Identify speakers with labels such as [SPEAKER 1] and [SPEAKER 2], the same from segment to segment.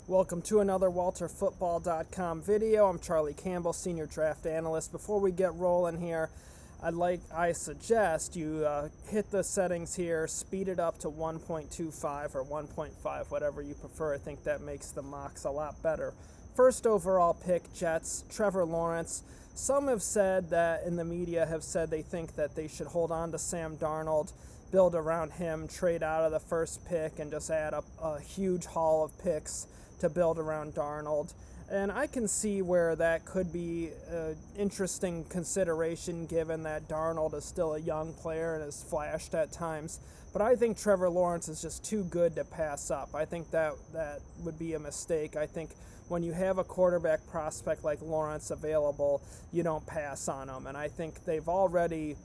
[SPEAKER 1] Welcome to another WalterFootball.com video. I'm Charlie Campbell, Senior Draft Analyst. Before we get rolling here, I suggest you hit the settings here, speed it up to 1.25 or 1.5, whatever you prefer. I think that makes the mocks a lot better. First overall pick, Jets, Trevor Lawrence. Some have said that, in the media have said they think that they should hold on to Sam Darnold, build around him, trade out of the first pick, and just add up a huge haul of picks to build around Darnold. And I can see where that could be an interesting consideration given that Darnold is still a young player and has flashed at times. But I think Trevor Lawrence is just too good to pass up. I think that would be a mistake. I think when you have a quarterback prospect like Lawrence available, you don't pass on him. And I think they've already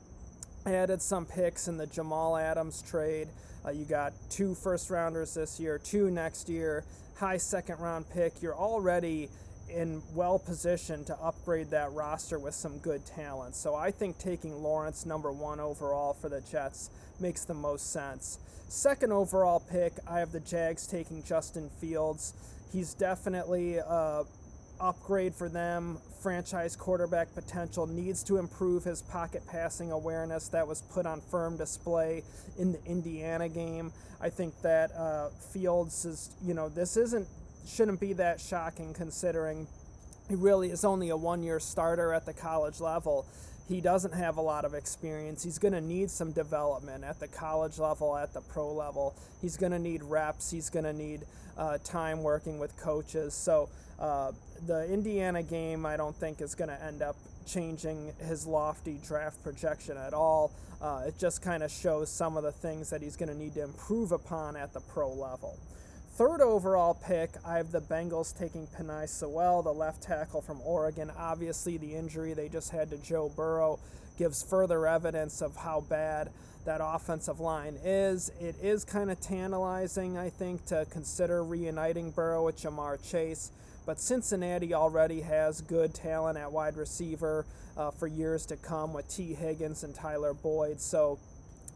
[SPEAKER 1] added some picks in the Jamal Adams trade. You got 2 first-rounders this year, 2 next year, high second-round pick. You're already in well-positioned to upgrade that roster with some good talent. So I think taking Lawrence number 1 overall for the Jets makes the most sense. Second overall pick, I have the Jags taking Justin Fields. He's definitely upgrade for them. Franchise quarterback potential, needs to improve his pocket passing awareness. That was put on firm display in the Indiana game. I think that Fields is, this shouldn't be that shocking considering he really is only a 1-year starter at the college level. He doesn't have a lot of experience. He's going to need some development at the college level, at the pro level. He's going to need reps. He's going to need time working with coaches. So the Indiana game, I don't think, is going to end up changing his lofty draft projection at all. It just kind of shows some of the things that he's going to need to improve upon at the pro level. Third overall pick, I have the Bengals taking Penei Sewell, the left tackle from Oregon. Obviously, the injury they just had to Joe Burrow gives further evidence of how bad that offensive line is. It is kind of tantalizing, I think, to consider reuniting Burrow with Jamar Chase. But Cincinnati already has good talent at wide receiver for years to come with T. Higgins and Tyler Boyd. So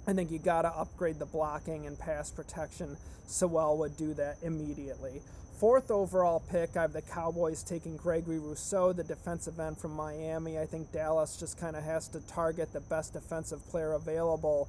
[SPEAKER 1] I think you got to upgrade the blocking and pass protection. Sewell would do that immediately. Fourth overall pick, I have the Cowboys taking Gregory Rousseau, the defensive end from Miami. I think Dallas just kind of has to target the best defensive player available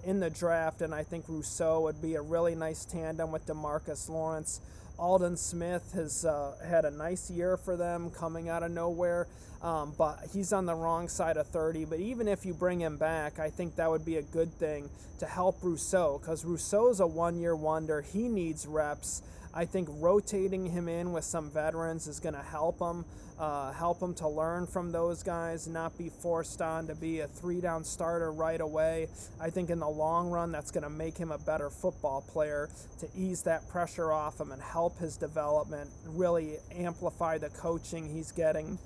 [SPEAKER 1] in the draft, and I think Rousseau would be a really nice tandem with DeMarcus Lawrence. Aldon Smith has had a nice year for them coming out of nowhere, but he's on the wrong side of 30. But even if you bring him back, I think that would be a good thing to help Rousseau, because Rousseau's a 1-year wonder. He needs reps. I think rotating him in with some veterans is going to help him to learn from those guys, not be forced on to be a 3-down starter right away. I think in the long run, that's going to make him a better football player, to ease that pressure off him and help his development, really amplify the coaching he's getting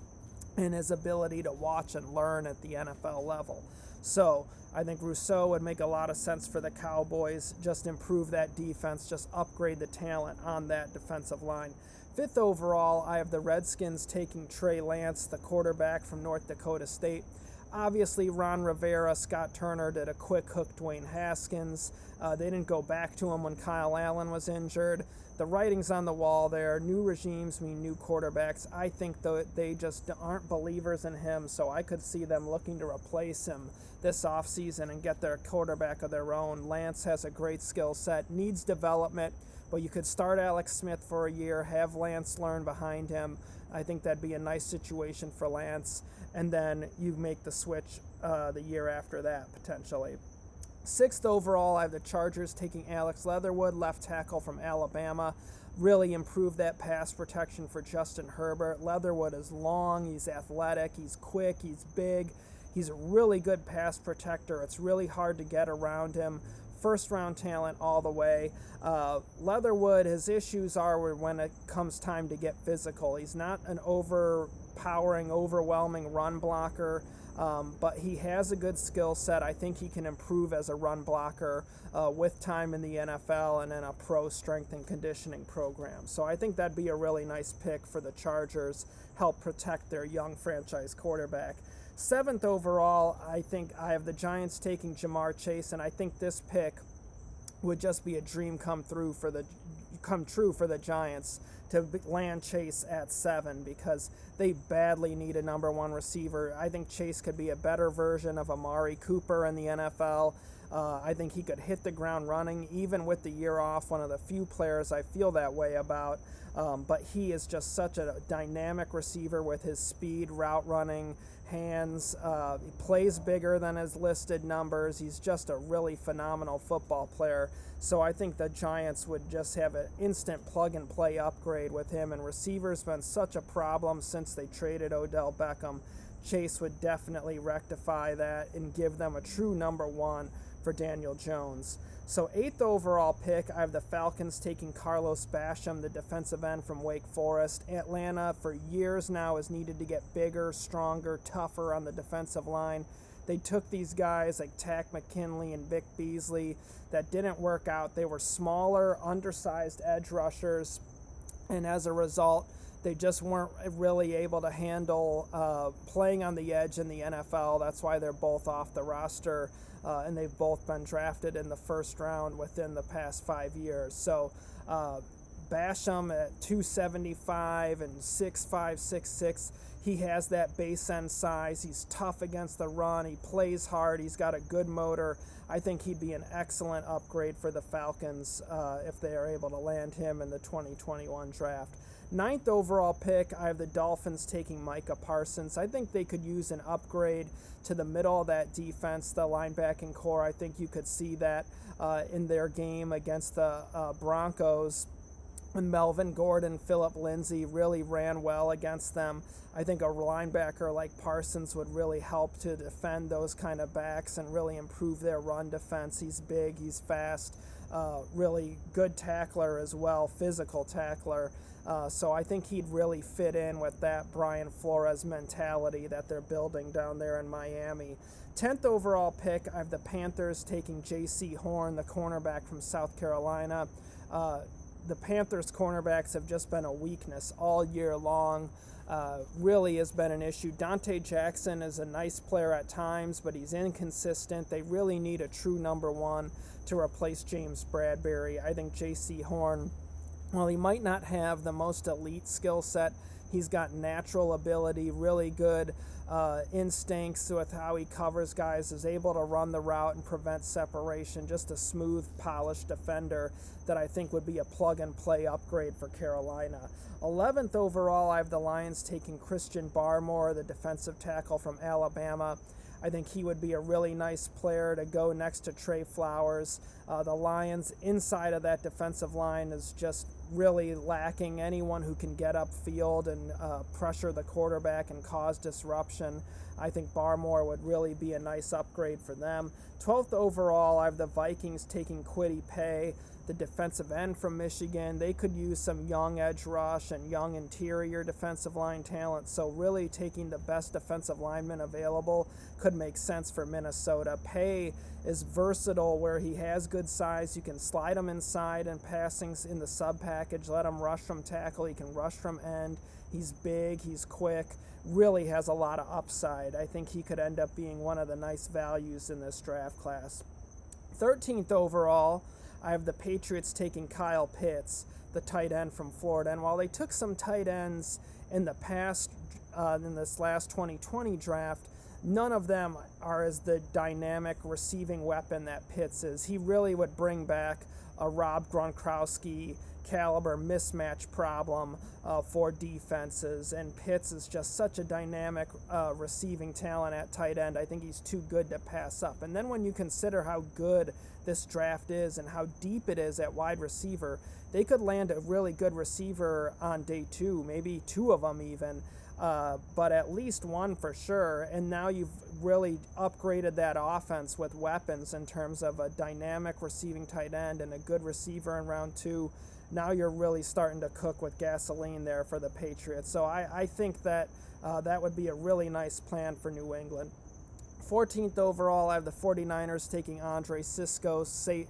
[SPEAKER 1] and his ability to watch and learn at the NFL level. So I think Rousseau would make a lot of sense for the Cowboys. Just improve that defense, just upgrade the talent on that defensive line. Fifth overall, I have the Redskins taking Trey Lance, the quarterback from North Dakota State. Obviously, Ron Rivera, Scott Turner did a quick hook Dwayne Haskins. They didn't go back to him when Kyle Allen was injured. The writing's on the wall there. New regimes mean new quarterbacks. I think they just aren't believers in him, so I could see them looking to replace him this offseason and get their quarterback of their own. Lance has a great skill set, needs development, but you could start Alex Smith for a year, have Lance learn behind him. I think that'd be a nice situation for Lance, and then you make the switch the year after that, potentially. Sixth overall, I have the Chargers taking Alex Leatherwood, left tackle from Alabama. Really improve that pass protection for Justin Herbert. Leatherwood is long, he's athletic, he's quick, he's big. He's a really good pass protector. It's really hard to get around him. First-round talent all the way. Leatherwood, his issues are when it comes time to get physical. He's not an overpowering, overwhelming run blocker, but he has a good skill set. I think he can improve as a run blocker with time in the NFL and in a pro strength and conditioning program. So I think that'd be a really nice pick for the Chargers, help protect their young franchise quarterback. Seventh overall, I think I have the Giants taking Jamar Chase, and I think this pick would just be a dream come true for the Giants to land Chase at 7 because they badly need a number 1 receiver. I think Chase could be a better version of Amari Cooper in the NFL. I think he could hit the ground running, even with the year off, one of the few players I feel that way about. But he is just such a dynamic receiver with his speed, route running, hands. He plays bigger than his listed numbers. He's just a really phenomenal football player. So I think the Giants would just have an instant plug-and-play upgrade with him. And receivers been such a problem since they traded Odell Beckham. Chase would definitely rectify that and give them a true number 1 for Daniel Jones. So 8th overall pick, I have the Falcons taking Carlos Basham, the defensive end from Wake Forest. Atlanta for years now has needed to get bigger, stronger, tougher on the defensive line. They took these guys like Tack McKinley and Vic Beasley. That didn't work out. They were smaller, undersized edge rushers, and as a result, they just weren't really able to handle playing on the edge in the NFL. That's why they're both off the roster, and they've both been drafted in the first round within the past 5 years. So Basham at 275 and 6'5", 6'6", he has that base end size. He's tough against the run. He plays hard. He's got a good motor. I think he'd be an excellent upgrade for the Falcons if they are able to land him in the 2021 draft. 9th overall pick, I have the Dolphins taking Micah Parsons. I think they could use an upgrade to the middle of that defense, the linebacking core. I think you could see that in their game against the Broncos when Melvin Gordon, Phillip Lindsay really ran well against them. I think a linebacker like Parsons would really help to defend those kind of backs and really improve their run defense. He's big, he's fast, really good tackler as well, physical tackler. So I think he'd really fit in with that Brian Flores mentality that they're building down there in Miami. 10th overall pick, I have the Panthers taking J.C. Horn, the cornerback from South Carolina. The Panthers' cornerbacks have just been a weakness all year long. Really has been an issue. Dante Jackson is a nice player at times, but he's inconsistent. They really need a true number 1 to replace James Bradbury. I think J.C. Horn, while he might not have the most elite skill set, he's got natural ability, really good instincts with how he covers guys, is able to run the route and prevent separation. Just a smooth, polished defender that I think would be a plug-and-play upgrade for Carolina. 11th overall, I have the Lions taking Christian Barmore, the defensive tackle from Alabama. I think he would be a really nice player to go next to Trey Flowers. The Lions inside of that defensive line is just really lacking anyone who can get upfield and pressure the quarterback and cause disruption. I think Barmore would really be a nice upgrade for them. 12th overall, I have the Vikings taking Kwity Paye, the defensive end from Michigan. They could use some young edge rush and young interior defensive line talent, so really taking the best defensive lineman available could make sense for Minnesota. Paye is versatile where he has good size. You can slide him inside and passing in the sub package, let him rush from tackle. He can rush from end. He's big, he's quick, really has a lot of upside. I think he could end up being one of the nice values in this draft class. 13th overall, I have the Patriots taking Kyle Pitts, the tight end from Florida. And while they took some tight ends in the past, in this last 2020 draft, none of them are as the dynamic receiving weapon that Pitts is. He really would bring back a Rob Gronkowski caliber mismatch problem for defenses, and Pitts is just such a dynamic receiving talent at tight end. I think he's too good to pass up. And then when you consider how good this draft is and how deep it is at wide receiver, they could land a really good receiver on day 2, maybe 2 of them even, but at least one for sure. And now you've really upgraded that offense with weapons in terms of a dynamic receiving tight end and a good receiver in round 2. Now you're really starting to cook with gasoline there for the Patriots. So I think that that would be a really nice plan for New England. 14th overall, I have the 49ers taking Andre Cisco, safety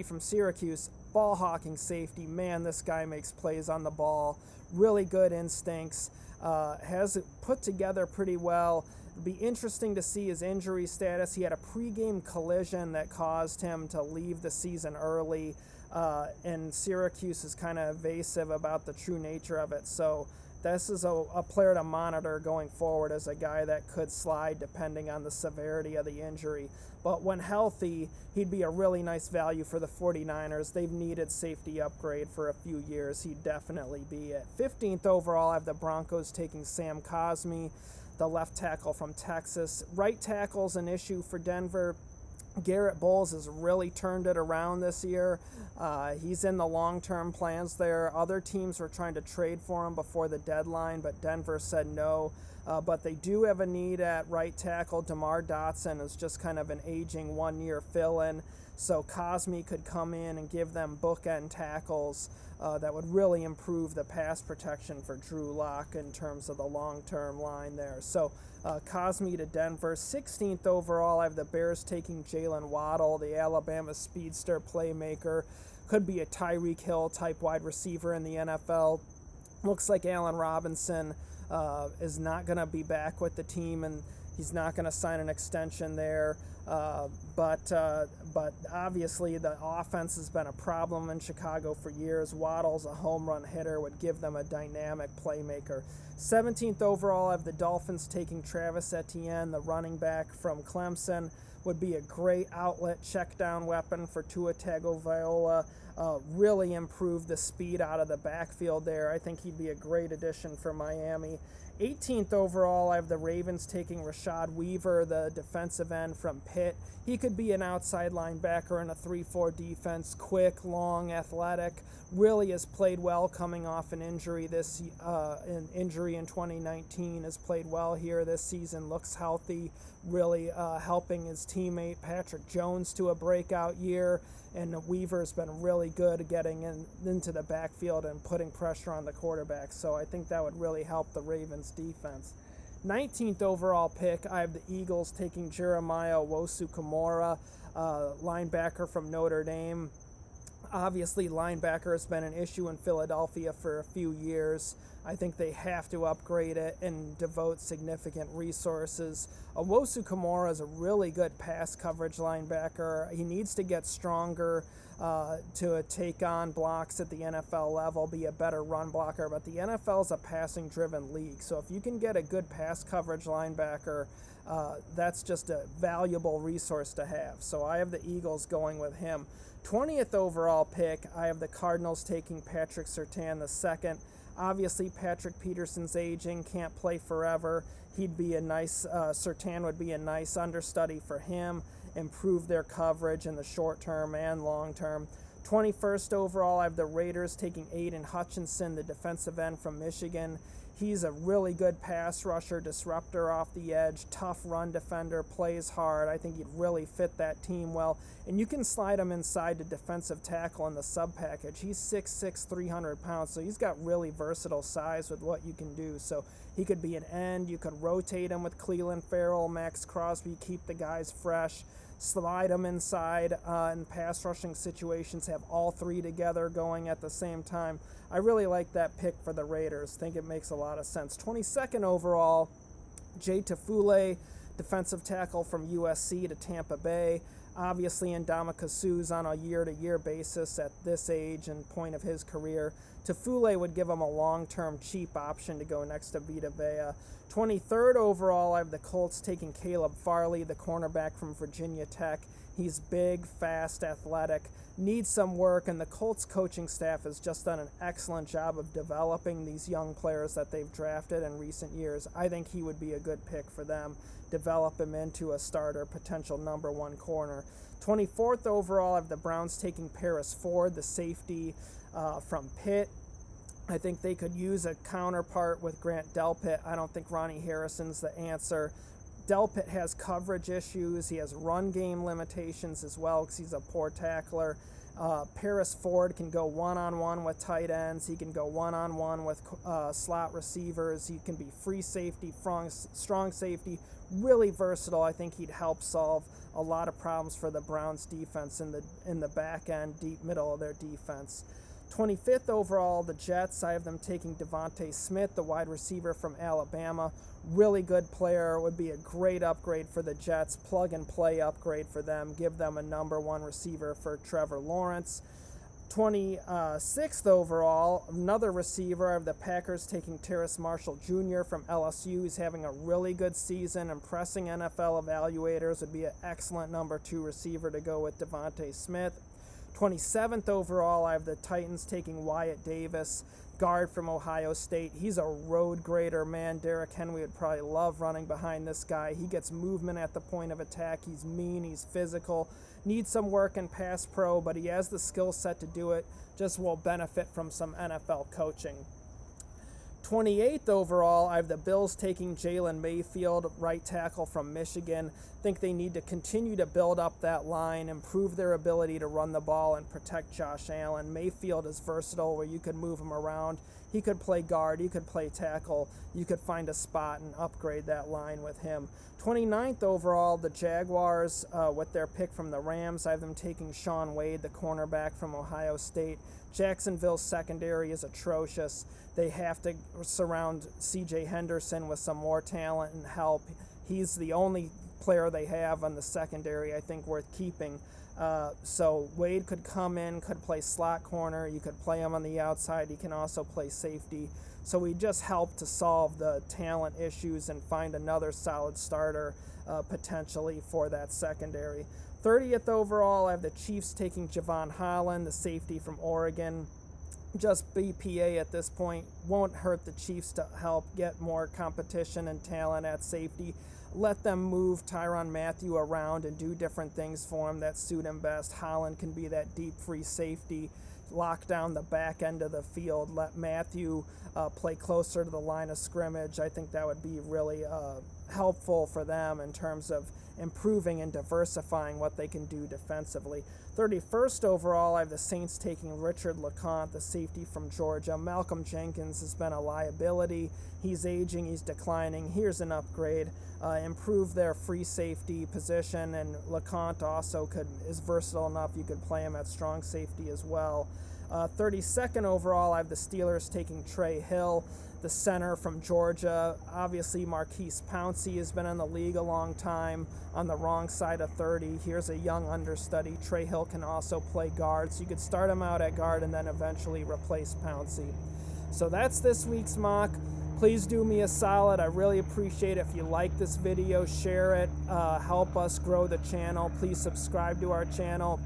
[SPEAKER 1] from Syracuse, ball-hawking safety. Man, this guy makes plays on the ball. Really good instincts. Has it put together pretty well. It'll be interesting to see his injury status. He had a pregame collision that caused him to leave the season early. and Syracuse is kind of evasive about the true nature of it. So this is a player to monitor going forward as a guy that could slide depending on the severity of the injury. But when healthy, he'd be a really nice value for the 49ers. They've needed safety upgrade for a few years. He'd definitely be it. 15th overall, I have the Broncos taking Sam Cosmi, the left tackle from Texas. Right tackle's an issue for Denver. Garrett Bowles has really turned it around this year. He's in the long-term plans there. Other teams were trying to trade for him before the deadline, but Denver said no. But they do have a need at right tackle. DeMar Dotson is just kind of an aging one-year fill-in. So Cosmi could come in and give them bookend tackles that would really improve the pass protection for Drew Lock in terms of the long-term line there. So Cosmi to Denver. 16th overall, I have the Bears taking Jalen Waddle, the Alabama speedster playmaker. Could be a Tyreek Hill type wide receiver in the NFL. Looks like Allen Robinson is not going to be back with the team, and he's not going to sign an extension there. But obviously the offense has been a problem in Chicago for years. Waddle's a home run hitter, would give them a dynamic playmaker. 17th overall, I have the Dolphins taking Travis Etienne, the running back from Clemson. Would be a great outlet check down weapon for Tua Tagovailoa. Really improve the speed out of the backfield there. I think he'd be a great addition for Miami. 18th overall, I have the Ravens taking Rashad Weaver, the defensive end from Pitt. He could be an outside linebacker in a 3-4 defense, quick, long, athletic. Really has played well coming off an injury in 2019. Has played well here this season. Looks healthy. Really helping his teammate Patrick Jones to a breakout year. And Weaver's been really good getting into the backfield and putting pressure on the quarterback. So I think that would really help the Ravens defense. 19th overall pick, I have the Eagles taking Jeremiah Owusu-Koramoah, linebacker from Notre Dame. Obviously, linebacker has been an issue in Philadelphia for a few years. I think they have to upgrade it and devote significant resources. Owusu-Koramoah is a really good pass coverage linebacker. He needs to get stronger to take on blocks at the NFL level, be a better run blocker. But the NFL is a passing-driven league. So if you can get a good pass coverage linebacker, that's just a valuable resource to have. So I have the Eagles going with him. 20th overall pick, I have the Cardinals taking Patrick Surtain II. Obviously, Patrick Peterson's aging, can't play forever. He'd be a nice, Surtain would be a nice understudy for him, improve their coverage in the short term and long term. 21st overall, I have the Raiders taking Aiden Hutchinson, the defensive end from Michigan. He's a really good pass rusher, disruptor off the edge, tough run defender, plays hard. I think he'd really fit that team well. And you can slide him inside to defensive tackle in the sub package. He's 6'6", 300 pounds, so he's got really versatile size with what you can do. So he could be an end. You could rotate him with Cleveland Farrell, Max Crosby, keep the guys fresh. Slide them inside in pass rushing situations, have all three together going at the same time. I really like that pick for the Raiders. Think it makes a lot of sense. 22nd overall, Jay Tafule, defensive tackle from USC to Tampa Bay. Obviously, Ndamukong Suh's on a year-to-year basis at this age and point of his career. Tafule would give him a long-term cheap option to go next to Vita Vea. 23rd overall, I have the Colts taking Caleb Farley, the cornerback from Virginia Tech. He's big, fast, athletic, needs some work, and the Colts coaching staff has just done an excellent job of developing these young players that they've drafted in recent years. I think he would be a good pick for them, develop him into a starter, potential number one corner. 24th overall, I have the Browns taking Paris Ford, the safety from Pitt. I think they could use a counterpart with Grant Delpit. I don't think Ronnie Harrison's the answer. Delpit has coverage issues. He has run game limitations as well because he's a poor tackler. Paris Ford can go one-on-one with tight ends. He can go one-on-one with slot receivers. He can be free safety, strong safety, really versatile. I think he'd help solve a lot of problems for the Browns defense in the back end, deep middle of their defense. 25th overall, the Jets, I have them taking Devontae Smith, the wide receiver from Alabama. Really good player, would be a great upgrade for the Jets, plug and play upgrade for them, give them a number one receiver for Trevor Lawrence. 26th overall, another receiver. I have the Packers taking Terrace Marshall Jr. from LSU. He's having a really good season, impressing NFL evaluators. Would be an excellent number 2 receiver to go with Devontae Smith. 27th overall, I have the Titans taking Wyatt Davis, guard from Ohio State. He's a road grader, man. Derrick Henry would probably love running behind this guy. He gets movement at the point of attack. He's mean, he's physical, needs some work in pass pro, but he has the skill set to do it. Just will benefit from some NFL coaching. 28th overall, I have the Bills taking Jalen Mayfield, right tackle from Michigan. Think they need to continue to build up that line, improve their ability to run the ball and protect Josh Allen. Mayfield is versatile where you could move him around. He could play guard, he could play tackle. You could find a spot and upgrade that line with him. 29th overall, the Jaguars, with their pick from the Rams, I have them taking Shaun Wade, the cornerback from Ohio State. Jacksonville's secondary is atrocious. They have to surround C.J. Henderson with some more talent and help. He's the only player they have on the secondary, I think, worth keeping. So Wade could come in, could play slot corner. You could play him on the outside. He can also play safety. So we just help to solve the talent issues and find another solid starter potentially for that secondary. 30th overall, I have the Chiefs taking Javon Holland, the safety from Oregon. Just BPA at this point. Won't hurt the Chiefs to help get more competition and talent at safety. Let them move Tyrann Mathieu around and do different things for him that suit him best. Holland can be that deep free safety, lock down the back end of the field, let Mathieu play closer to the line of scrimmage. I think that would be really helpful for them in terms of improving and diversifying what they can do defensively. 31st overall, I have the Saints taking Richard LeCounte, the safety from Georgia. Malcolm Jenkins has been a liability. He's aging, he's declining. Here's an upgrade. Improve their free safety position, and LeCounte also is versatile enough you could play him at strong safety as well. 32nd overall, I have the Steelers taking Trey Hill, the center from Georgia. Obviously, Marquise Pouncey has been in the league a long time, on the wrong side of 30. Here's a young understudy. Trey Hill can also play guard, so you could start him out at guard and then eventually replace Pouncey. So that's this week's mock. Please do me a solid. I really appreciate it if you like this video. Share it. Help us grow the channel. Please subscribe to our channel.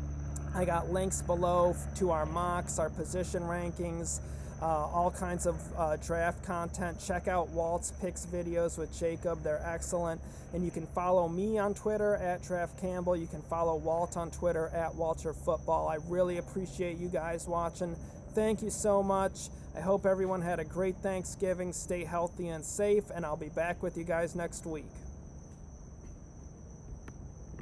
[SPEAKER 1] I got links below to our mocks, our position rankings, all kinds of draft content. Check out Walt's picks videos with Jacob. They're excellent. And you can follow me on Twitter at Draft Campbell. You can follow Walt on Twitter at Walter Football. I really appreciate you guys watching. Thank you so much. I hope everyone had a great Thanksgiving. Stay healthy and safe, and I'll be back with you guys next week.